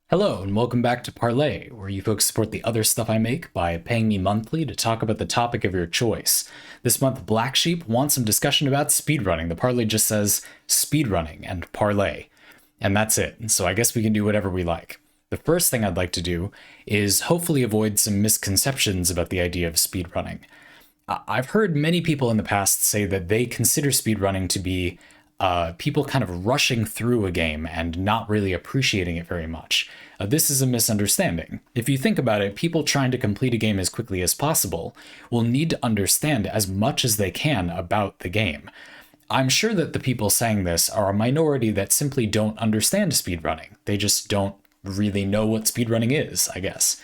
Hello, and welcome back to Parley, where you folks support the other stuff I make by paying me monthly to talk about the topic of your choice. This month, BlackSheep wants some discussion about speedrunning. The Parley just says speedrunning and Parley, and that's it. So I guess we can do whatever we like. The first thing I'd like to do is hopefully avoid some misconceptions about the idea of speedrunning. I've heard many people in the past say that they consider speedrunning to be people kind of rushing through a game and not really appreciating it very much. This is a misunderstanding. If you think about it, people trying to complete a game as quickly as possible will need to understand as much as they can about the game. I'm sure that the people saying this are a minority that simply don't understand speedrunning. They just don't really know what speedrunning is, I guess.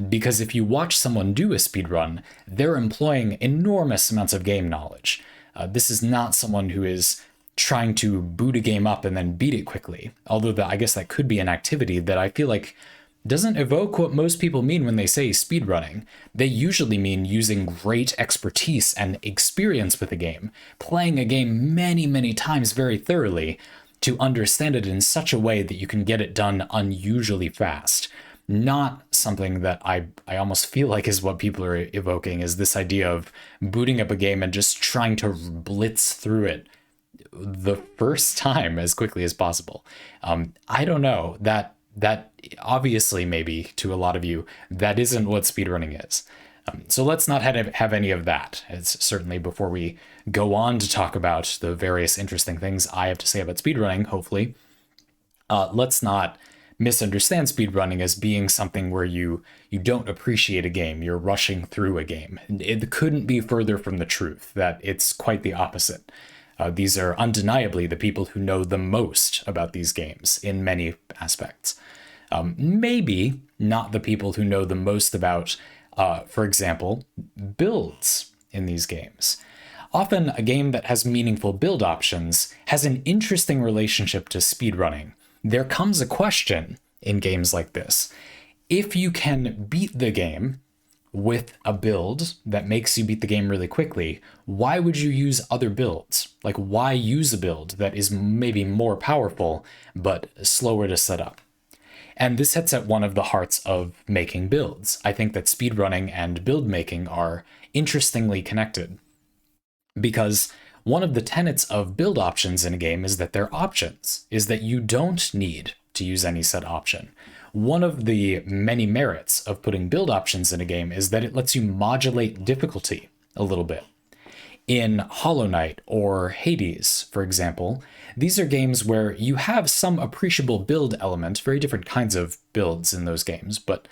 Because if you watch someone do a speedrun, they're employing enormous amounts of game knowledge. This is not someone who is trying to boot a game up and then beat it quickly. Although I guess that could be an activity that I feel like doesn't evoke what most people mean when they say speedrunning. They usually mean using great expertise and experience with a game, playing a game many, many times very thoroughly to understand it in such a way that you can get it done unusually fast. Not something that I almost feel like is what people are evoking, is this idea of booting up a game and just trying to blitz through it the first time as quickly as possible. I don't know, that obviously, maybe to a lot of you, that isn't what speedrunning is. So let's not have any of that. It's certainly, before we go on to talk about the various interesting things I have to say about speedrunning, hopefully, let's not misunderstand speedrunning as being something where you don't appreciate a game, you're rushing through a game. It couldn't be further from the truth, that it's quite the opposite. These are undeniably the people who know the most about these games in many aspects. Maybe not the people who know the most about, for example, builds in these games. Often a game that has meaningful build options has an interesting relationship to speedrunning. There comes a question in games like this. If you can beat the game with a build that makes you beat the game really quickly, why would you use other builds? Like, why use a build that is maybe more powerful but slower to set up? And this hits at one of the hearts of making builds. I think that speedrunning and build making are interestingly connected, because one of the tenets of build options in a game is that they're options, is that you don't need to use any set option. One of the many merits of putting build options in a game is that it lets you modulate difficulty a little bit. In Hollow Knight or Hades, for example, these are games where you have some appreciable build element, very different kinds of builds in those games, but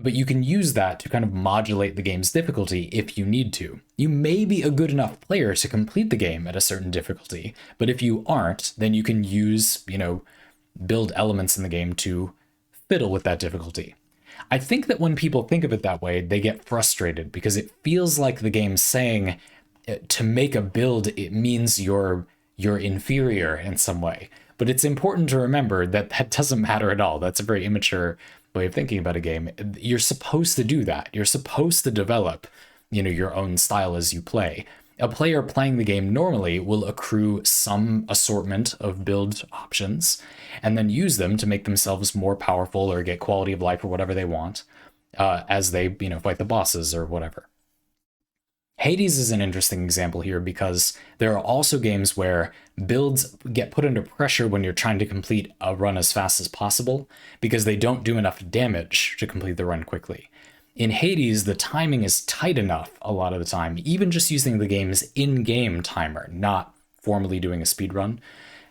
you can use that to kind of modulate the game's difficulty if you need to. You may be a good enough player to complete the game at a certain difficulty, but if you aren't, then you can use, build elements in the game to fiddle with that difficulty. I think that when people think of it that way, they get frustrated because it feels like the game's saying to make a build, it means you're inferior in some way. But it's important to remember that that doesn't matter at all. That's a very immature way of thinking about a game. You're supposed to do that. You're supposed to develop, your own style as you play. A player playing the game normally will accrue some assortment of build options and then use them to make themselves more powerful or get quality of life or whatever they want as they, fight the bosses or whatever. Hades is an interesting example here because there are also games where builds get put under pressure when you're trying to complete a run as fast as possible because they don't do enough damage to complete the run quickly. In Hades, the timing is tight enough a lot of the time, even just using the game's in-game timer, not formally doing a speed run.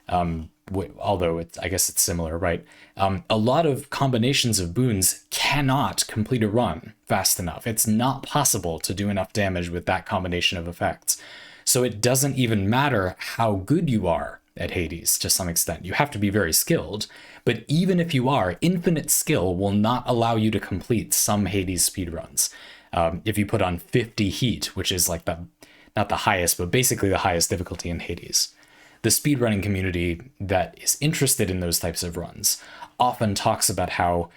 Although I guess it's similar, right? A lot of combinations of boons cannot complete a run fast enough. It's not possible to do enough damage with that combination of effects. So it doesn't even matter how good you are at Hades to some extent. You have to be very skilled, but even if you are, infinite skill will not allow you to complete some Hades speedruns. If you put on 50 heat, which is like not the highest, but basically the highest difficulty in Hades. The speedrunning community that is interested in those types of runs often talks about how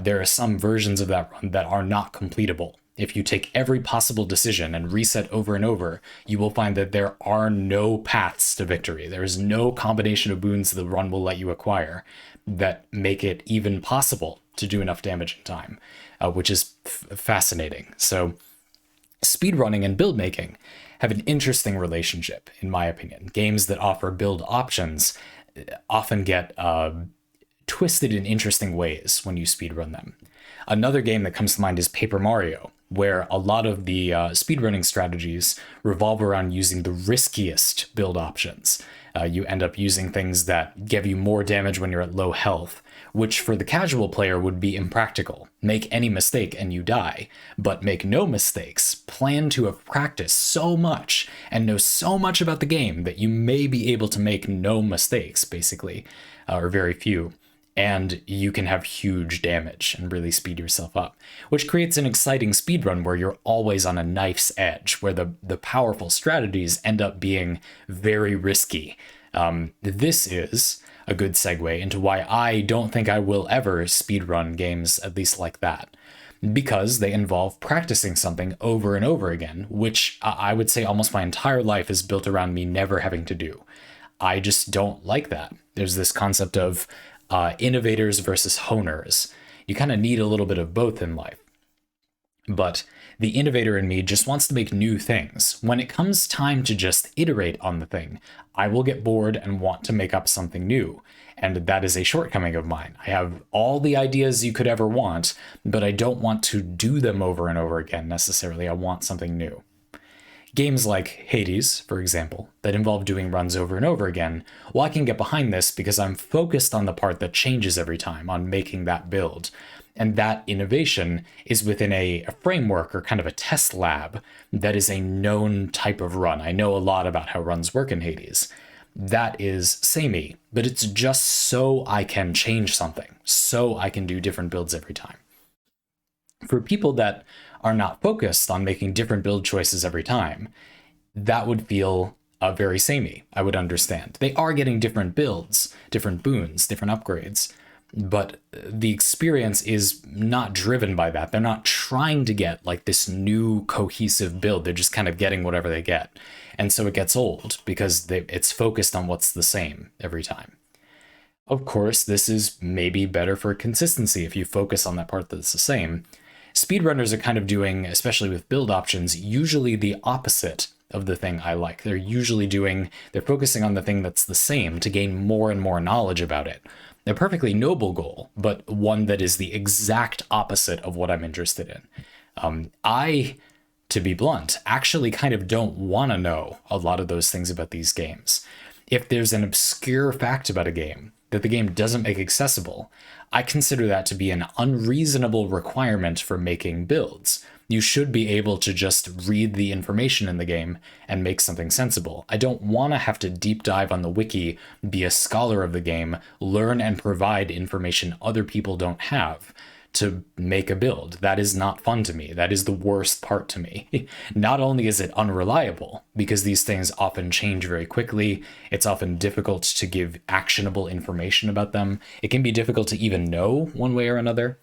there are some versions of that run that are not completable. If you take every possible decision and reset over and over, you will find that there are no paths to victory. There is no combination of boons the run will let you acquire that make it even possible to do enough damage in time, which is fascinating. So speedrunning and build making have an interesting relationship, in my opinion. Games that offer build options often get twisted in interesting ways when you speedrun them. Another game that comes to mind is Paper Mario, where a lot of the speedrunning strategies revolve around using the riskiest build options. You end up using things that give you more damage when you're at low health, which for the casual player would be impractical. Make any mistake and you die, but make no mistakes. Plan to have practiced so much and know so much about the game that you may be able to make no mistakes, basically, or very few. And you can have huge damage and really speed yourself up, which creates an exciting speedrun where you're always on a knife's edge, where the powerful strategies end up being very risky. This is a good segue into why I don't think I will ever speedrun games, at least like that, because they involve practicing something over and over again, which I would say almost my entire life is built around me never having to do. I just don't like that. There's this concept of innovators versus honers. You kind of need a little bit of both in life. But the innovator in me just wants to make new things. When it comes time to just iterate on the thing, I will get bored and want to make up something new. And that is a shortcoming of mine. I have all the ideas you could ever want, but I don't want to do them over and over again necessarily. I want something new. Games like Hades, for example, that involve doing runs over and over again, well, I can get behind this because I'm focused on the part that changes every time, on making that build. And that innovation is within a framework or kind of a test lab that is a known type of run. I know a lot about how runs work in Hades. That is samey, but it's just so I can change something, so I can do different builds every time. For people that are not focused on making different build choices every time, that would feel very samey. I would understand. They are getting different builds, different boons, different upgrades, but the experience is not driven by that. They're not trying to get like this new cohesive build. They're just kind of getting whatever they get. And so it gets old because it's focused on what's the same every time. Of course, this is maybe better for consistency if you focus on that part that's the same. Speedrunners are kind of doing, especially with build options, usually the opposite of the thing I like. They're focusing on the thing that's the same to gain more and more knowledge about it. A perfectly noble goal, but one that is the exact opposite of what I'm interested in. I, to be blunt, actually kind of don't want to know a lot of those things about these games. If there's an obscure fact about a game that the game doesn't make accessible, I consider that to be an unreasonable requirement for making builds. You should be able to just read the information in the game and make something sensible. I don't want to have to deep dive on the wiki, be a scholar of the game, learn and provide information other people don't have to make a build. That is not fun to me. That is the worst part to me. Not only is it unreliable, because these things often change very quickly, it's often difficult to give actionable information about them. It can be difficult to even know one way or another.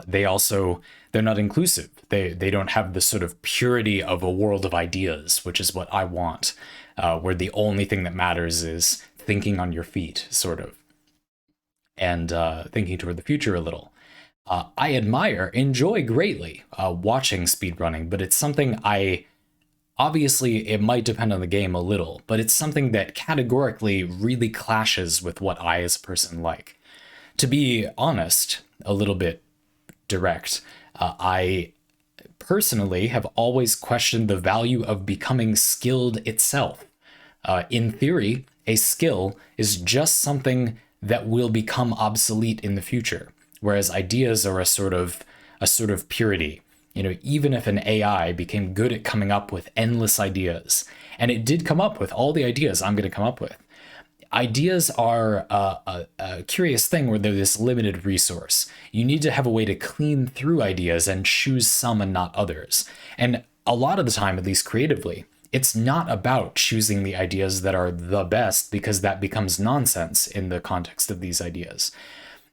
They're not inclusive. They don't have the sort of purity of a world of ideas, which is what I want, where the only thing that matters is thinking on your feet, sort of, and thinking toward the future a little. I enjoy greatly watching speedrunning, but it's something obviously it might depend on the game a little, but it's something that categorically really clashes with what I as a person like. To be honest, a little bit direct, I personally have always questioned the value of becoming skilled itself. In theory, a skill is just something that will become obsolete in the future, whereas ideas are a sort of purity. Even if an AI became good at coming up with endless ideas, and it did come up with all the ideas I'm going to come up with, ideas are a curious thing where they're this limited resource. You need to have a way to clean through ideas and choose some and not others. And a lot of the time, at least creatively, it's not about choosing the ideas that are the best, because that becomes nonsense in the context of these ideas.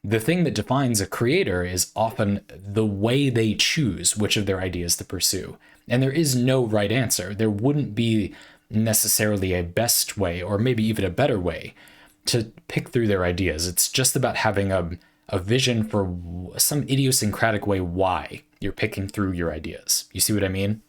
The thing that defines a creator is often the way they choose which of their ideas to pursue. And there is no right answer. There wouldn't be necessarily a best way, or maybe even a better way. to pick through their ideas. It's just about having a vision for some idiosyncratic way why you're picking through your ideas. You see what I mean?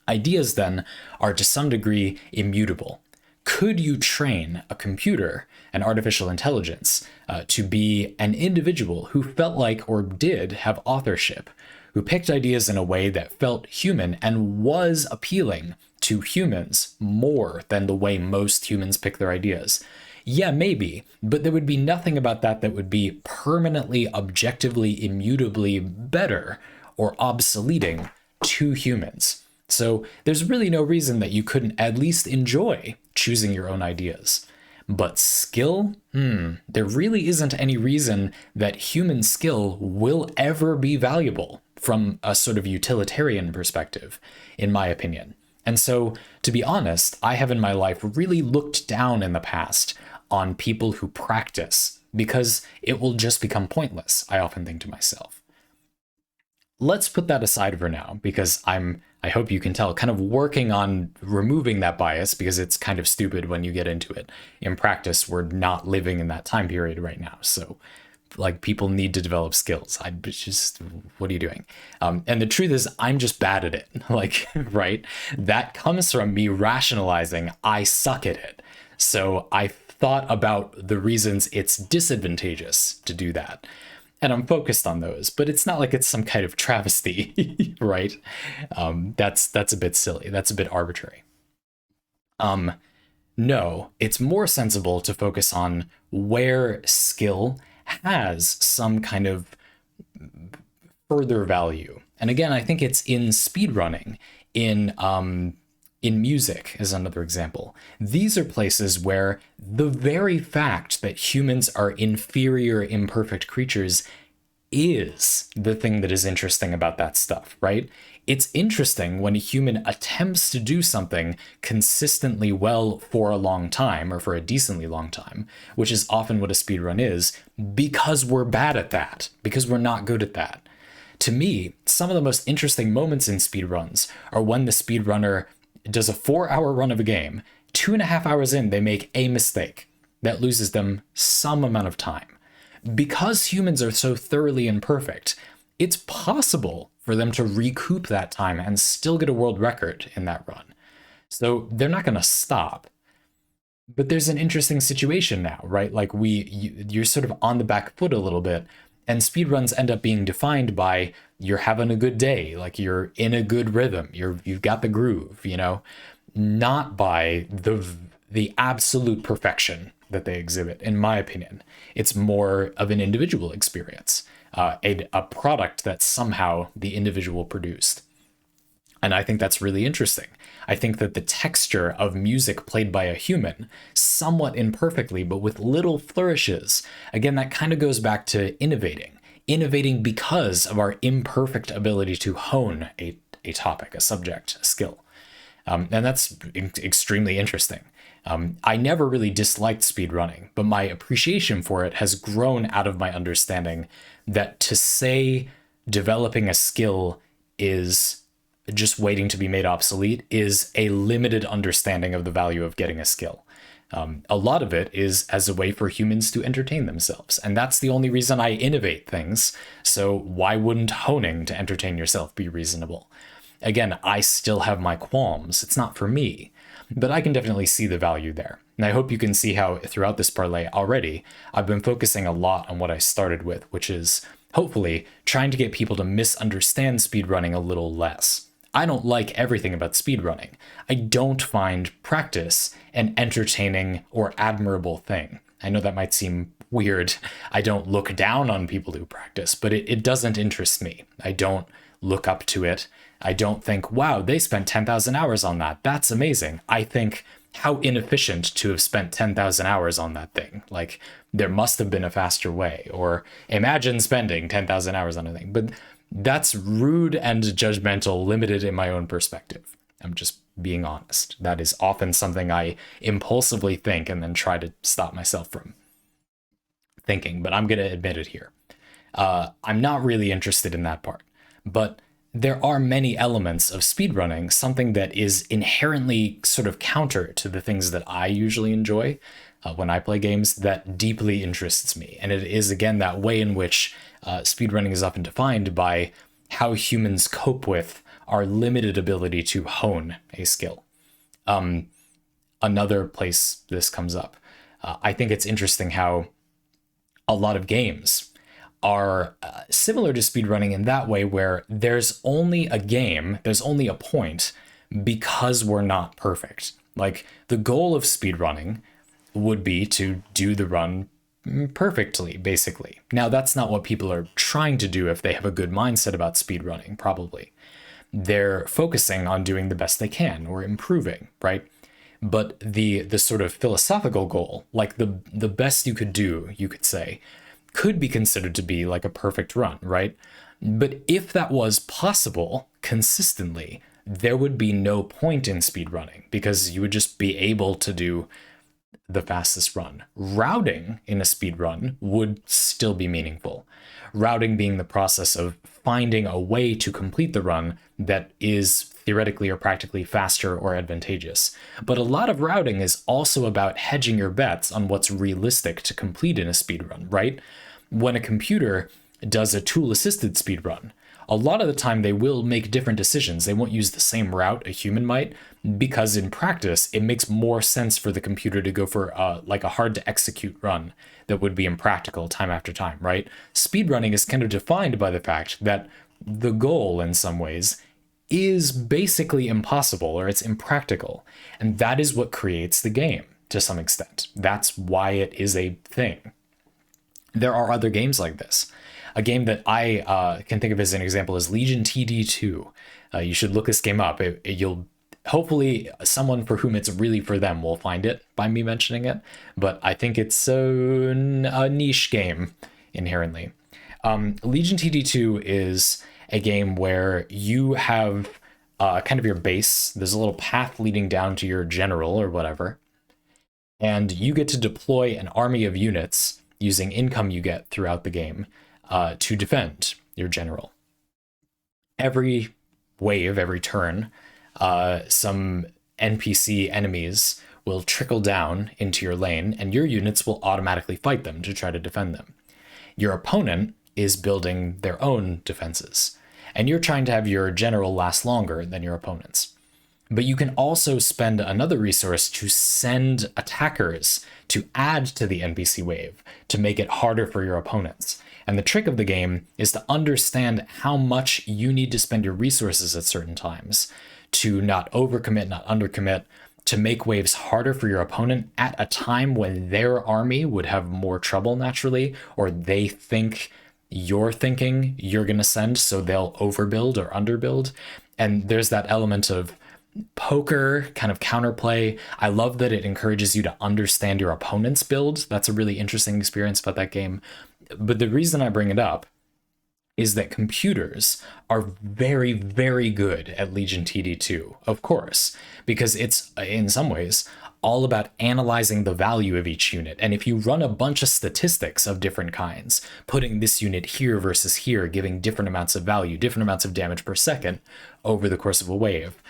Ideas then are to some degree immutable. Could you train a computer, an artificial intelligence, to be an individual who felt like or did have authorship, who picked ideas in a way that felt human and was appealing to humans more than the way most humans pick their ideas? Yeah, maybe, but there would be nothing about that that would be permanently, objectively, immutably better or obsoleting to humans. So there's really no reason that you couldn't at least enjoy choosing your own ideas. But skill? There really isn't any reason that human skill will ever be valuable from a sort of utilitarian perspective, in my opinion. And so, to be honest, I have in my life really looked down in the past on people who practice because it will just become pointless, I often think to myself. Let's put that aside for now, because I hope you can tell, kind of working on removing that bias, because it's kind of stupid when you get into it. In practice, we're not living in that time period right now. So like, people need to develop skills. What are you doing? And the truth is, I'm just bad at it. Like, right? That comes from me rationalizing I suck at it. So I thought about the reasons it's disadvantageous to do that. And I'm focused on those, but it's not like it's some kind of travesty, right? That's a bit silly. That's a bit arbitrary. No, it's more sensible to focus on where skill has some kind of further value. And again, I think it's in speedrunning, in music is another example. These are places where the very fact that humans are inferior, imperfect creatures is the thing that is interesting about that stuff, right? It's interesting when a human attempts to do something consistently well for a long time, or for a decently long time, which is often what a speedrun is, because we're bad at that, because we're not good at that. To me, some of the most interesting moments in speedruns are when the speedrunner does a 4-hour run of a game, 2.5 hours in, they make a mistake that loses them some amount of time. Because humans are so thoroughly imperfect, it's possible for them to recoup that time and still get a world record in that run. So they're not going to stop. But there's an interesting situation now, right? Like, you're sort of on the back foot a little bit, and speedruns end up being defined by you're having a good day, like you're in a good rhythm, you've got the groove, you know, not by the absolute perfection that they exhibit. In my opinion, it's more of an individual experience, a product that somehow the individual produced. And I think that's really interesting. I think that the texture of music played by a human, somewhat imperfectly, but with little flourishes, again, that kind of goes back to innovating because of our imperfect ability to hone a topic, a subject, a skill. And that's extremely interesting. I never really disliked speedrunning, but my appreciation for it has grown out of my understanding that to say developing a skill is just waiting to be made obsolete is a limited understanding of the value of getting a skill. A lot of it is as a way for humans to entertain themselves, and that's the only reason I innovate things. So why wouldn't honing to entertain yourself be reasonable? Again, I still have my qualms. It's not for me, but I can definitely see the value there. And I hope you can see how throughout this parlay already, I've been focusing a lot on what I started with, which is hopefully trying to get people to misunderstand speedrunning a little less. I don't like everything about speedrunning. I don't find practice an entertaining or admirable thing. I know that might seem weird. I don't look down on people who practice, but it doesn't interest me. I don't look up to it. I don't think, wow, they spent 10,000 hours on that. That's amazing. I think, how inefficient to have spent 10,000 hours on that thing. Like, there must have been a faster way. Or imagine spending 10,000 hours on a thing. But that's rude and judgmental, limited in my own perspective. I'm just being honest. That is often something I impulsively think and then try to stop myself from thinking, but I'm going to admit it here. I'm not really interested in that part. But there are many elements of speedrunning, something that is inherently sort of counter to the things that I usually enjoy. when I play games, that deeply interests me. And it is, again, that way in which speedrunning is often defined by how humans cope with our limited ability to hone a skill. Another place this comes up. I think it's interesting how a lot of games are similar to speedrunning in that way, where there's only a game, there's only a point because we're not perfect. Like, the goal of speedrunning would be to do the run perfectly, basically. Now, that's not what people are trying to do if they have a good mindset about speedrunning, probably. They're focusing on doing the best they can or improving, right? But the sort of philosophical goal, like the best you could do, you could say, could be considered to be like a perfect run, right? But if that was possible consistently, there would be no point in speedrunning, because you would just be able to do the fastest run. Routing in a speed run would still be meaningful. Routing being the process of finding a way to complete the run that is theoretically or practically faster or advantageous. But a lot of routing is also about hedging your bets on what's realistic to complete in a speed run, right? When a computer does a tool-assisted speed run, a lot of the time they will make different decisions. They won't use the same route a human might, because in practice, it makes more sense for the computer to go for like a hard to execute run that would be impractical time after time, right? Speedrunning is kind of defined by the fact that the goal, in some ways, is basically impossible, or it's impractical. And that is what creates the game to some extent. That's why it is a thing. There are other games like this. A game that I can think of as an example is Legion TD2. You should look this game up. You'll hopefully someone for whom it's really for them will find it by me mentioning it. But I think it's a niche game inherently. Legion TD2 is a game where you have kind of your base. There's a little path leading down to your general or whatever. And you get to deploy an army of units using income you get throughout the game to defend your general. Every wave, every turn, some NPC enemies will trickle down into your lane, and your units will automatically fight them to try to defend them. Your opponent is building their own defenses, and you're trying to have your general last longer than your opponent's. But you can also spend another resource to send attackers to add to the NPC wave to make it harder for your opponents. And the trick of the game is to understand how much you need to spend your resources at certain times to not overcommit, not undercommit, to make waves harder for your opponent at a time when their army would have more trouble naturally, or they think you're thinking you're going to send, so they'll overbuild or underbuild. And there's that element of poker kind of counterplay. I love that it encourages you to understand your opponent's build. That's a really interesting experience about that game. But the reason I bring it up is that computers are very, very good at Legion TD2, of course, because it's, in some ways, all about analyzing the value of each unit. And if you run a bunch of statistics of different kinds, putting this unit here versus here, giving different amounts of value, different amounts of damage per second over the course of a wave,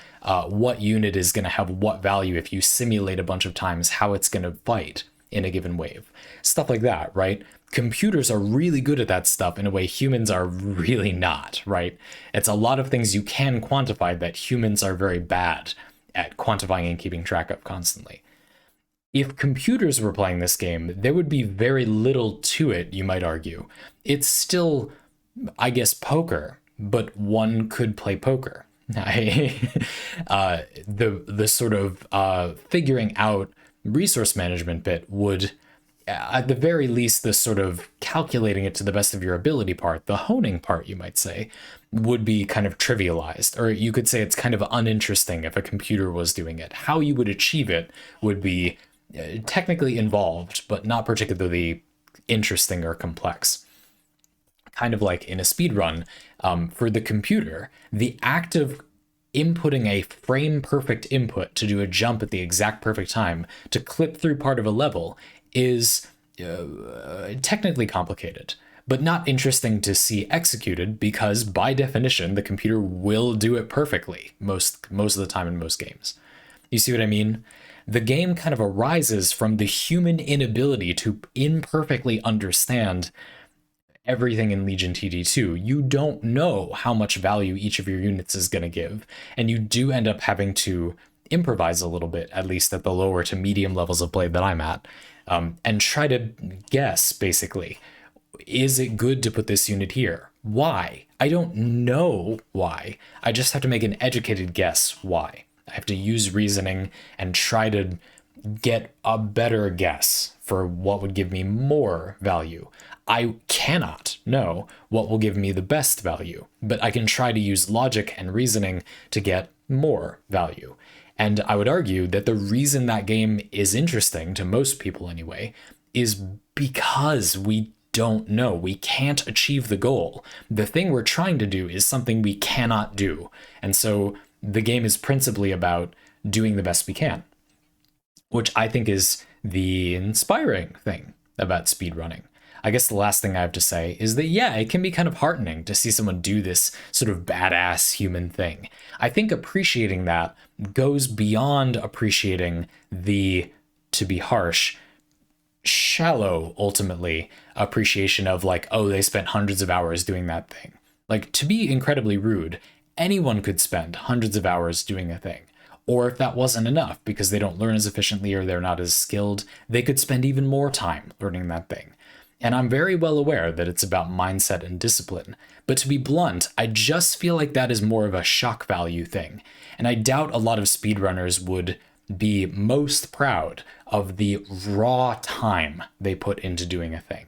what unit is going to have what value if you simulate a bunch of times how it's going to fight in a given wave. Stuff like that, right? Computers are really good at that stuff in a way humans are really not, right? It's a lot of things you can quantify that humans are very bad at quantifying and keeping track of constantly. If computers were playing this game, there would be very little to it, you might argue. It's still, I guess, poker, but one could play poker. The sort of figuring out resource management bit would, at the very least, the sort of calculating it to the best of your ability part, the honing part, you might say, would be kind of trivialized. Or you could say it's kind of uninteresting if a computer was doing it. How you would achieve it would be technically involved, but not particularly interesting or complex. Kind of like in a speed run, for the computer, the act of inputting a frame perfect input to do a jump at the exact perfect time to clip through part of a level is technically complicated, but not interesting to see executed, because by definition, the computer will do it perfectly most of the time in most games. You see what I mean? The game kind of arises from the human inability to imperfectly understand everything in Legion TD2. You don't know how much value each of your units is going to give, and you do end up having to improvise a little bit, at least at the lower to medium levels of play that I'm at, and try to guess, basically, is it good to put this unit here? Why? I don't know why. I just have to make an educated guess why. I have to use reasoning and try to get a better guess for what would give me more value. I cannot know what will give me the best value, but I can try to use logic and reasoning to get more value. And I would argue that the reason that game is interesting, to most people anyway, is because we don't know. We can't achieve the goal. The thing we're trying to do is something we cannot do. And so the game is principally about doing the best we can, which I think is the inspiring thing about speedrunning. I guess the last thing I have to say is that, yeah, it can be kind of heartening to see someone do this sort of badass human thing. I think appreciating that goes beyond appreciating the, to be harsh, shallow, ultimately, appreciation of like, oh, they spent hundreds of hours doing that thing. Like, to be incredibly rude, anyone could spend hundreds of hours doing a thing. Or if that wasn't enough because they don't learn as efficiently or they're not as skilled, they could spend even more time learning that thing. And I'm very well aware that it's about mindset and discipline. But to be blunt, I just feel like that is more of a shock value thing. And I doubt a lot of speedrunners would be most proud of the raw time they put into doing a thing.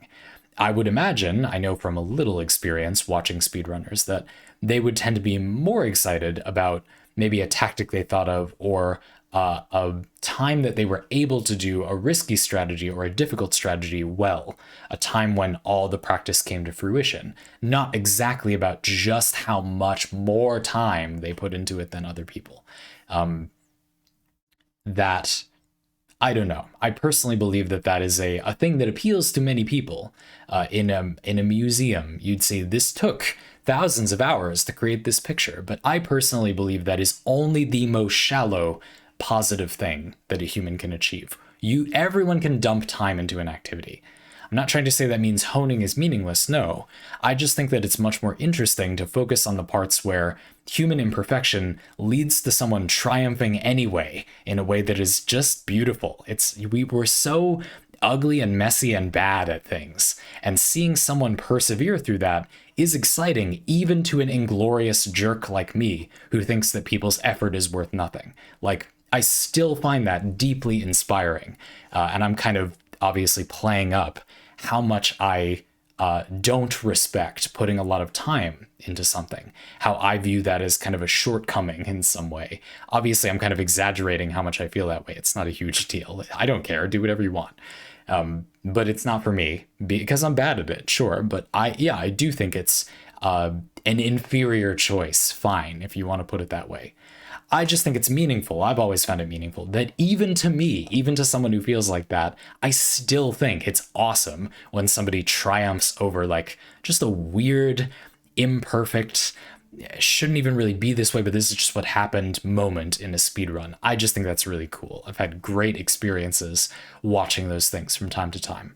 I would imagine, I know from a little experience watching speedrunners, that they would tend to be more excited about maybe a tactic they thought of or a time that they were able to do a risky strategy or a difficult strategy well, a time when all the practice came to fruition, not exactly about just how much more time they put into it than other people. That, I don't know. I personally believe that that is a thing that appeals to many people. In a museum, you'd say this took thousands of hours to create this picture, but I personally believe that is only the most shallow positive thing that a human can achieve. Everyone can dump time into an activity. I'm not trying to say that means honing is meaningless, no. I just think that it's much more interesting to focus on the parts where human imperfection leads to someone triumphing anyway in a way that is just beautiful. We're so ugly and messy and bad at things, and seeing someone persevere through that is exciting even to an inglorious jerk like me who thinks that people's effort is worth nothing. Like, I still find that deeply inspiring, and I'm kind of obviously playing up how much I don't respect putting a lot of time into something, how I view that as kind of a shortcoming in some way. Obviously, I'm kind of exaggerating how much I feel that way. It's not a huge deal. I don't care. Do whatever you want. But it's not for me because I'm bad at it, sure. But I do think it's an inferior choice. Fine, if you want to put it that way. I just think it's meaningful. I've always found it meaningful that even to me, even to someone who feels like that, I still think it's awesome when somebody triumphs over like just a weird, imperfect, shouldn't even really be this way, but this is just what happened moment in a speedrun. I just think that's really cool. I've had great experiences watching those things from time to time.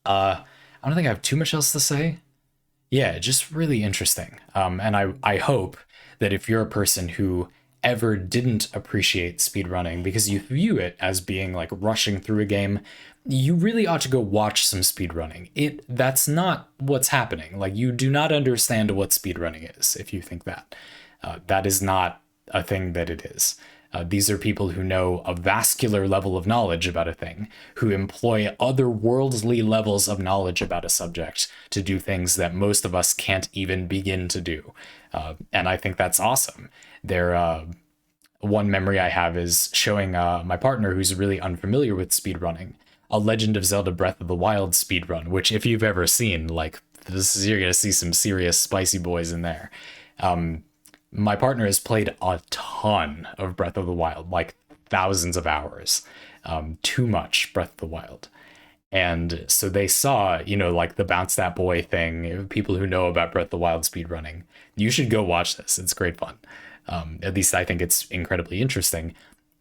I don't think I have too much else to say. Yeah, just really interesting. And I hope that if you're a person who ever didn't appreciate speedrunning because you view it as being like rushing through a game, you really ought to go watch some speedrunning. That's not what's happening. Like, you do not understand what speedrunning is if you think that. That is not a thing that it is. These are people who know a vascular level of knowledge about a thing, who employ otherworldly levels of knowledge about a subject to do things that most of us can't even begin to do. And I think that's awesome. One memory I have is showing my partner, who's really unfamiliar with speedrunning, a Legend of Zelda Breath of the Wild speedrun, which if you've ever seen, like, you're going to see some serious spicy boys in there. My partner has played a ton of Breath of the Wild, like thousands of hours, too much Breath of the Wild. And so they saw, like the Bounce That Boy thing, people who know about Breath of the Wild speedrunning. You should go watch this. It's great fun. At least I think it's incredibly interesting.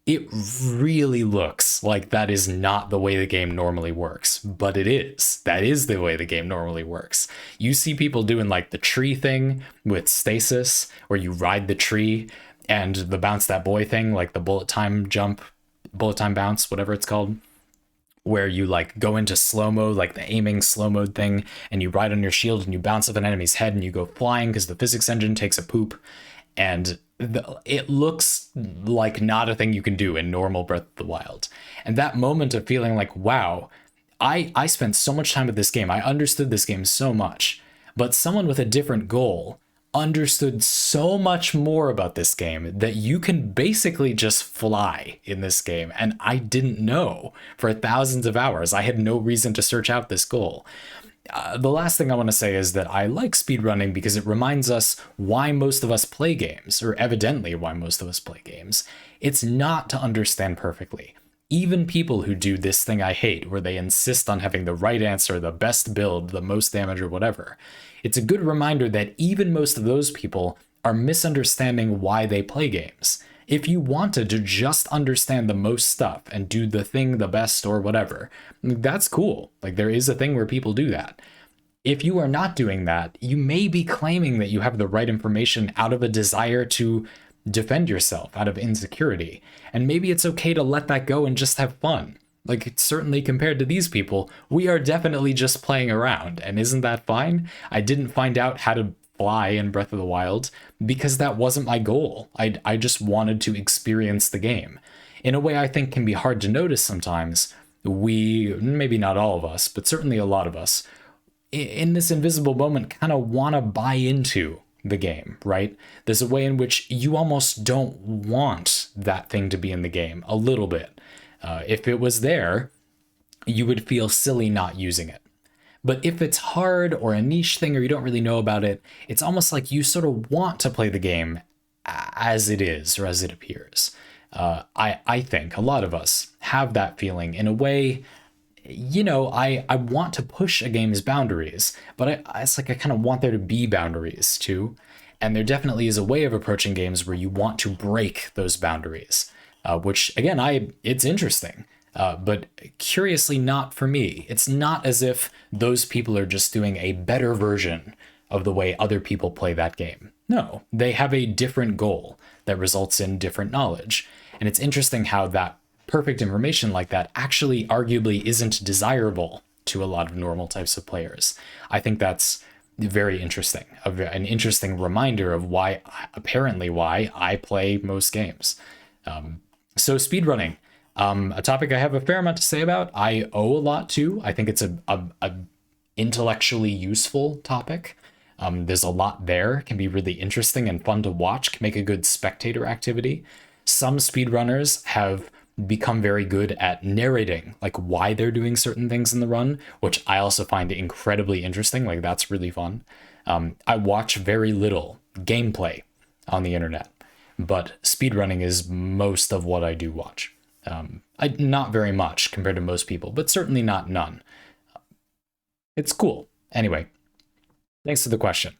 It really looks like that is not the way the game normally works, but it is. That is the way the game normally works. You see people doing like the tree thing with stasis, where you ride the tree, and the bounce that boy thing, like the bullet time jump, bullet time bounce, whatever it's called, where you like go into slow mode, like the aiming slow mode thing, and you ride on your shield and you bounce off an enemy's head and you go flying because the physics engine takes a poop. And it looks like not a thing you can do in normal Breath of the Wild. And that moment of feeling like, wow, I spent so much time with this game. I understood this game so much, but someone with a different goal understood so much more about this game that you can basically just fly in this game. And I didn't know for thousands of hours. I had no reason to search out this goal. The last thing I want to say is that I like speedrunning because it reminds us why most of us play games, or evidently why most of us play games. It's not to understand perfectly. Even people who do this thing I hate, where they insist on having the right answer, the best build, the most damage, or whatever. It's a good reminder that even most of those people are misunderstanding why they play games. If you wanted to just understand the most stuff and do the thing the best or whatever, that's cool. Like, there is a thing where people do that. If you are not doing that, you may be claiming that you have the right information out of a desire to defend yourself, out of insecurity. And maybe it's okay to let that go and just have fun. Like, certainly compared to these people, we are definitely just playing around. And isn't that fine? I didn't find out how to fly in Breath of the Wild because that wasn't my goal. I just wanted to experience the game. In a way I think can be hard to notice sometimes, we, maybe not all of us, but certainly a lot of us, in this invisible moment kind of want to buy into the game, right? There's a way in which you almost don't want that thing to be in the game, a little bit. If it was there, you would feel silly not using it. But if it's hard or a niche thing or you don't really know about it, it's almost like you sort of want to play the game as it is or as it appears. I think a lot of us have that feeling in a way. You know, I want to push a game's boundaries, but it's like I kind of want there to be boundaries too. And there definitely is a way of approaching games where you want to break those boundaries, which again, it's interesting. But curiously not for me. It's not as if those people are just doing a better version of the way other people play that game. No, they have a different goal that results in different knowledge. And it's interesting how that perfect information like that actually arguably isn't desirable to a lot of normal types of players. I think that's very interesting, an interesting reminder of why I play most games. So speedrunning. A topic I have a fair amount to say about. I owe a lot to. I think it's a intellectually useful topic. There's a lot there. It can be really interesting and fun to watch. Can make a good spectator activity. Some speedrunners have become very good at narrating, like why they're doing certain things in the run, which I also find incredibly interesting. Like, that's really fun. I watch very little gameplay on the internet, but speedrunning is most of what I do watch. Not very much compared to most people, but certainly not none. It's cool. Anyway, thanks for the question.